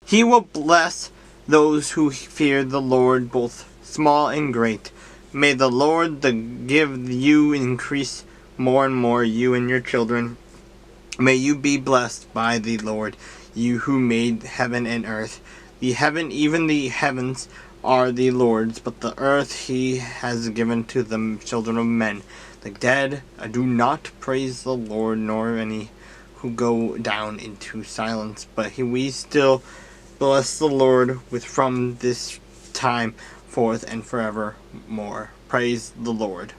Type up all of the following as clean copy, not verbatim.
He will bless those who fear the Lord, both small and great. May the Lord give you increase more and more, you and your children. May you be blessed by the Lord, you who made heaven and earth. Even the heavens are the Lord's, but the earth he has given to the children of men. The dead do not praise the Lord, nor any who go down into silence. But we still bless the Lord from this time forth and forevermore. Praise the Lord.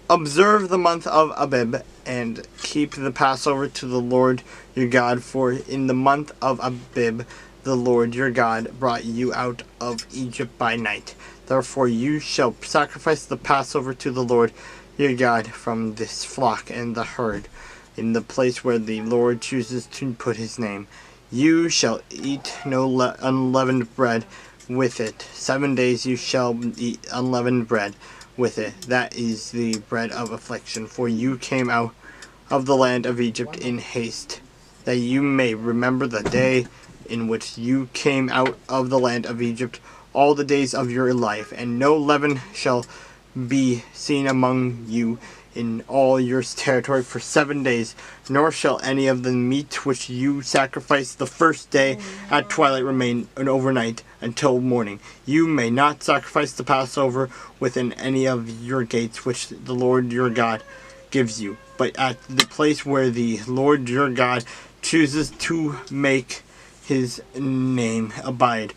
Observe the month of Abib, and keep the Passover to the Lord your God, for in the month of Abib the Lord your God brought you out of Egypt by night. Therefore you shall sacrifice the Passover to the Lord your God from this flock and the herd, in the place where the Lord chooses to put his name. You shall eat no unleavened bread with it. 7 days you shall eat unleavened bread with it. That is the bread of affliction. For you came out of the land of Egypt in haste, that you may remember the day in which you came out of the land of Egypt, all the days of your life. And no leaven shall be seen among you in all your territory for 7 days, nor shall any of the meat which you sacrifice the first day at twilight remain overnight until morning. You may not sacrifice the Passover within any of your gates which the Lord your God gives you, but at the place where the Lord your God chooses to make his name abide,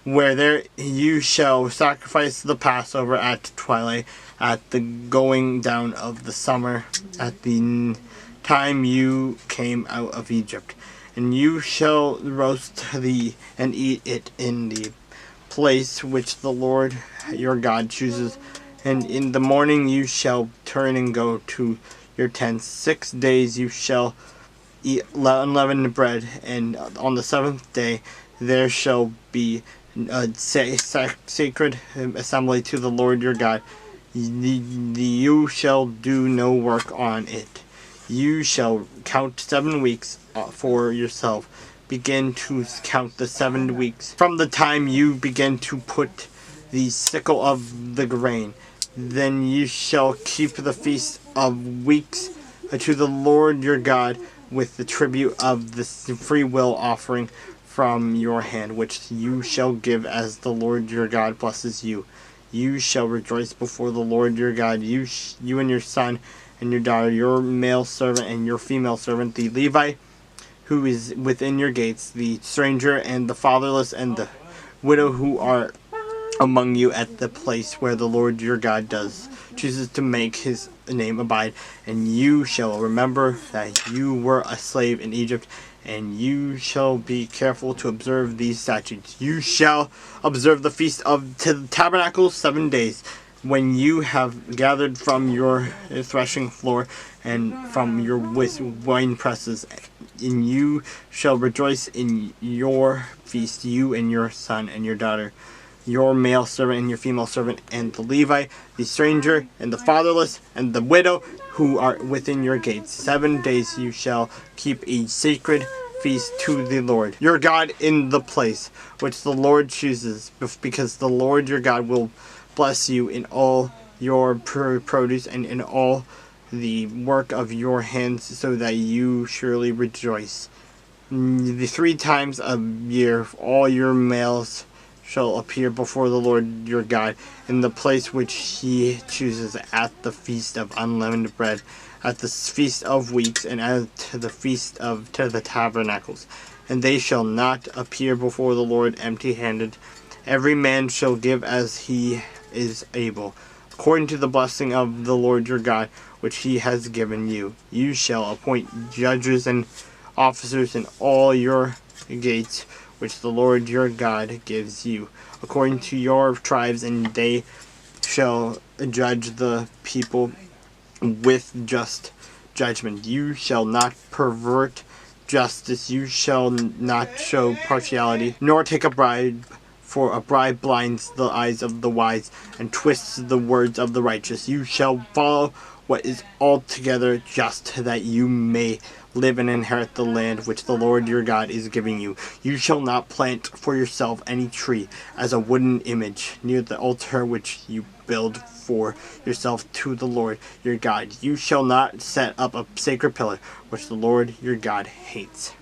where there you shall sacrifice the Passover at twilight, at the going down of the summer, at the time you came out of Egypt. And you shall roast and eat it in the place which the Lord your God chooses. And in the morning you shall turn and go to your tents. 6 days you shall eat unleavened bread, and on the 7th day there shall be a sacred assembly to the Lord your God. You shall do no work on it. You shall count 7 weeks for yourself. Begin to count the 7 weeks from the time you begin to put the sickle of the grain. Then you shall keep the feast of weeks to the Lord your God, with the tribute of the free will offering from your hand, which you shall give as the Lord your God blesses you. You shall rejoice before the Lord your God, you and your son and your daughter, your male servant and your female servant, the Levite who is within your gates, the stranger and the fatherless and the widow who are among you, at the place where the Lord your God chooses to make his name abide. And you shall remember that you were a slave in Egypt, and you shall be careful to observe these statutes. You shall observe the feast of the tabernacles 7 days, when you have gathered from your threshing floor and from your wine presses. And you shall rejoice in your feast, you and your son and your daughter, your male servant and your female servant, and the Levite, the stranger, and the fatherless, and the widow who are within your gates. 7 days you shall keep a sacred feast to the Lord your God in the place which the Lord chooses, because the Lord your God will bless you in all your produce and in all the work of your hands, so that you surely rejoice. The 3 times a year all your males shall appear before the Lord your God in the place which he chooses, at the feast of unleavened bread, at the feast of weeks, and at the feast of the tabernacles. And they shall not appear before the Lord empty-handed. Every man shall give as he is able, according to the blessing of the Lord your God, which he has given you. You shall appoint judges and officers in all your gates, which the Lord your God gives you, according to your tribes, and they shall judge the people with just judgment. You shall not pervert justice. You shall not show partiality, nor take a bribe For a bribe blinds the eyes of the wise and twists the words of the righteous. You shall follow what is altogether just, that you may live and inherit the land which the Lord your God is giving you. You shall not plant for yourself any tree as a wooden image near the altar which you build for yourself to the Lord your God. You shall not set up a sacred pillar which the Lord your God hates.